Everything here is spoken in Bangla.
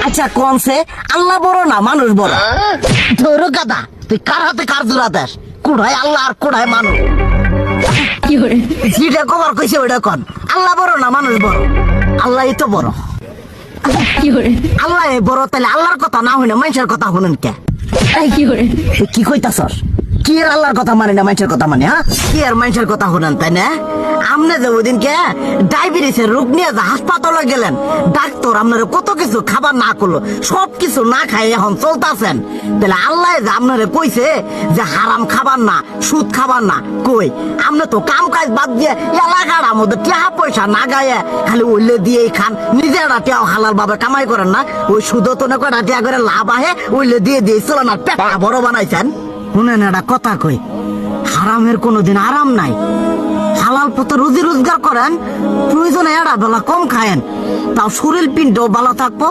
আচ্ছা কোনছে আল্লাহ বড় না মানুষ বড়? ধরো গাদা, তুই কার হাতে কার জোড়া দেশ? কুড়াই আল্লাহ আর কুড়াই মানুষ। যেটা কবার কইছে ওইটা কন। আল্লাহ বড় না মানুষ বড়? আল্লাহই তো বড়। আল্লাহ বড়, তাহলে আল্লাহর কথা না হইনা মানুষের কথা শুনেন কে? তুই কি কইতাছস? কি আর আল্লাহর কথা মানে না মানুষের কথা মানে? হ্যাঁ, কি আর মানুষের কথা শুনেন তাই না? আমনে যে ওই দিনকে ডায়াবেটিসের রোগ নিয়ে যে হাসপাতালে গেলেন, ডাক্তার আপনার কত কিছু খাবার না করলো, সব কিছু না খাই এখন চলতেছেন। তাহলে আল্লাহ যে আপনারে কইছে যে হারাম খাবার না, সুদ খাবার না, কই আপনি তো কাম কাজ বাদ দিয়ে এলাকার মধ্যে টাকা পয়সা না গায়ে খালি ওইলে দিয়েই খান। নিজেরা টিয়াও হালাল ভাবে কামাই করেন না, ওই সুদ তো না কয়টা টিয়া করে লাভ আহে ওইলে দিয়ে দিয়ে চলেন আর পেট বড় বানাইছেন। শুনেন একটা কথা কই, হারামের কোনোদিন আরাম নাই। হালাল পথে রুজি রোজগার করেন, প্রয়োজনে এড়া বেলা কম খায়েন, তাও শরীর পিণ্ডও ভালো থাকবো।